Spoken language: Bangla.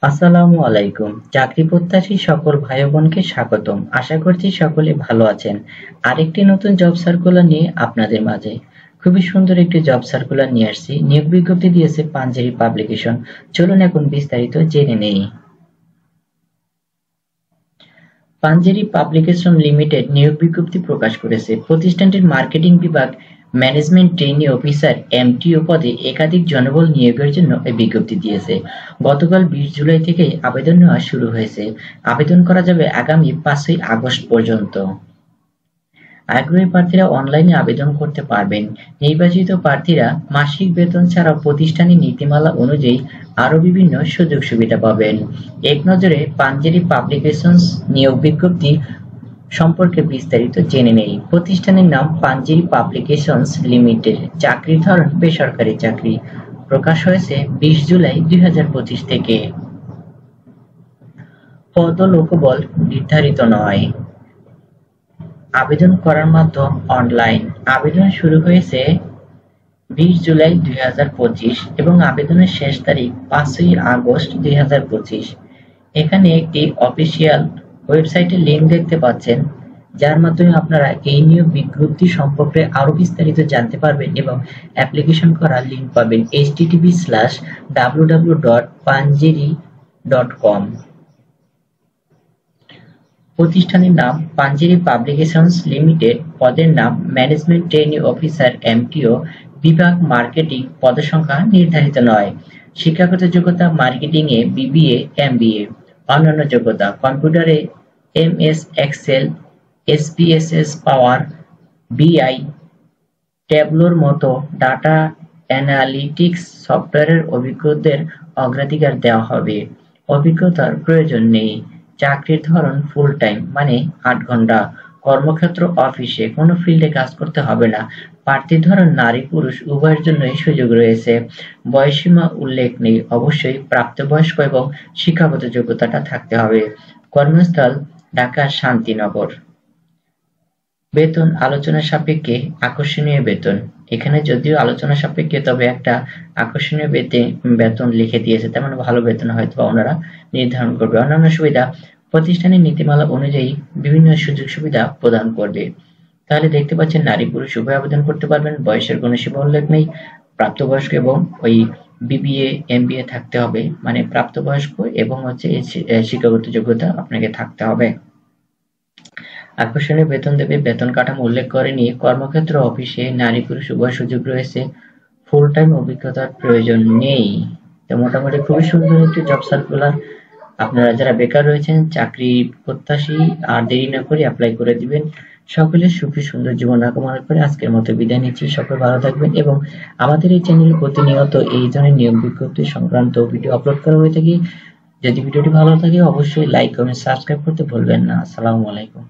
আসসালামু আলাইকুম। চাকরি প্রত্যাশী সকল ভাই ও বোনকে স্বাগতম। আশা করছি সকলে ভালো আছেন। আরেকটি নতুন জব সার্কুলার নিয়ে আপনাদের মাঝে খুবই সুন্দর একটি জব সার্কুলার নিয়ে আসছি। নিয়োগ বিজ্ঞপ্তি দিয়েছে পাঞ্জেরি পাবলিকেশন। চলুন এখন বিস্তারিত জেনে নেই। পাঞ্জেরি পাবলিকেশন লিমিটেড নিয়োগ বিজ্ঞপ্তি প্রকাশ করেছে। প্রতিষ্ঠানটির মার্কেটিং বিভাগ ম্যানেজমেন্ট ট্রেইনি অফিসার এমটিও পদে একাধিক জনবল নিয়োগের জন্য এই বিজ্ঞপ্তি দিয়েছে। গতকাল 20 জুলাই থেকে আবেদন নেওয়া শুরু হয়েছে। আবেদন করা যাবে আগামী 5ই আগস্ট পর্যন্ত। আগ্রহী প্রার্থীরা অনলাইনে আবেদন করতে পারবেন। নির্বাচিত প্রার্থীরা মাসিক বেতন ছাড়াও প্রতিষ্ঠানের নীতিমালা অনুযায়ী আরো বিভিন্ন সুযোগ সুবিধা পাবেন। এক নজরে পাঞ্জেরি পাবলিকেশনস নিয়োগ বিজ্ঞপ্তি সম্পর্কে বিস্তারিত জেনে নেই। প্রতিষ্ঠানের নাম পাঞ্জেরি পাবলিকেশনস লিমিটেড। চাকরির ধরন বেসরকারি চাকরি। প্রকাশ হয়েছে 20 জুলাই 2025 থেকে। পদ ও লোকবল নির্ধারিত নয়। আবেদন করার মাধ্যম অনলাইন। আবেদন শুরু হয়েছে 20 জুলাই 2025 এবং আবেদনের শেষ তারিখ 5ই আগস্ট 2025। এখানে একটি অফিসিয়াল ওয়েবসাইটের লিংক দেখতে পাচ্ছেন, যার মাধ্যমে আপনারা এই নিয়োগ বিজ্ঞপ্তি সম্পর্কে আরো বিস্তারিত জানতে পারবেন এবং অ্যাপ্লিকেশন করার লিংক পাবেন http://www.panjeri.com। প্রতিষ্ঠানের নাম পাঞ্জেরি পাবলিকেশনস লিমিটেড। পদের নাম ম্যানেজমেন্ট ট্রেইনি অফিসার এমটিও। বিভাগ মার্কেটিং। পদসংখ্যা নির্ধারিত নয়। শিক্ষাগত যোগ্যতা মার্কেটিং এ বিবিএ এমবিএ। অন্যান্য যোগ্যতা কম্পিউটারে এমএস এক্সেল, এসপিএসএস পাওয়ার বিআই, ট্যাবলোর মতো ডাটা অ্যানালিটিক্স সফটওয়্যারের অভিজ্ঞদের অগ্রাধিকার দেওয়া হবে। অভিজ্ঞতার প্রয়োজন নেই। চাকরির ধরন ফুল টাইম মানে 8 ঘন্টা। কর্মক্ষেত্র অফিসে, কোনো ফিল্ডে কাজ করতে হবে না। প্রার্থীর ধরন নারী পুরুষ উভয়ের জন্যই সুযোগ রয়েছে। বয়সসীমা উল্লেখ নেই। অবশ্যই প্রাপ্তবয়স্ক এবং শিক্ষাগত যোগ্যতাটা থাকতে হবে। কর্মস্থল ঢাকা শান্তিনগর। বেতন আলোচনা সাপেক্ষে আকর্ষণীয় বেতন। এখানে যদিও আলোচনা সাপেক্ষে, তবে একটা আকর্ষণীয় বেতন লিখে দিয়েছে, তেমন ভালো বেতন হয়তো ওনারা নির্ধারণ করবে। অন্যান্য সুবিধা প্রতিষ্ঠানের নীতিমালা অনুযায়ী বিভিন্ন সুযোগ সুবিধা প্রদান করবে। তাহলে দেখতে পাচ্ছেন নারী পুরুষ উভয় আবেদন করতে পারবেন। বয়সের কোনো সীমা উল্লেখ নেই। প্রাপ্তবয়স্ক এবং ওই বিবিএ এমবিএ থাকতে হবে, মানে প্রাপ্তবয়স্ক এবং হচ্ছে শিক্ষাগত যোগ্যতা আপনাকে থাকতে হবে। আকর্ষণীয় বেতন দেবে। বেতন কাঠামো উল্লেখ করেনি। কর্মক্ষেত্র অফিসে নারী পুরুষ উভয় সুযোগ রয়েছে। ফুল টাইম অভিজ্ঞতার প্রয়োজন নেই। তো মোটামুটি খুবই সুন্দর একটি জব সার্কুলার। আপনারা যারা বেকার রয়েছেন, চাকরি প্রত্যাশী, আর দেরি না করে অ্যাপ্লাই করে দিবেন। সকলের সুখী সুন্দর জীবন কামনা করে আজকের মতো বিদায় নিচ্ছি। সকলে ভালো থাকবেন এবং আমাদের এই চ্যানেলে প্রতিনিয়ত এই ধরনের নিয়োগ বিজ্ঞপ্তি সংক্রান্ত ভিডিও আপলোড করা হয়ে থাকে। যদি ভিডিওটি ভালো থাকে অবশ্যই লাইক কমেন্ট সাবস্ক্রাইব করতে ভুলবেন না। আসসালামু আলাইকুম।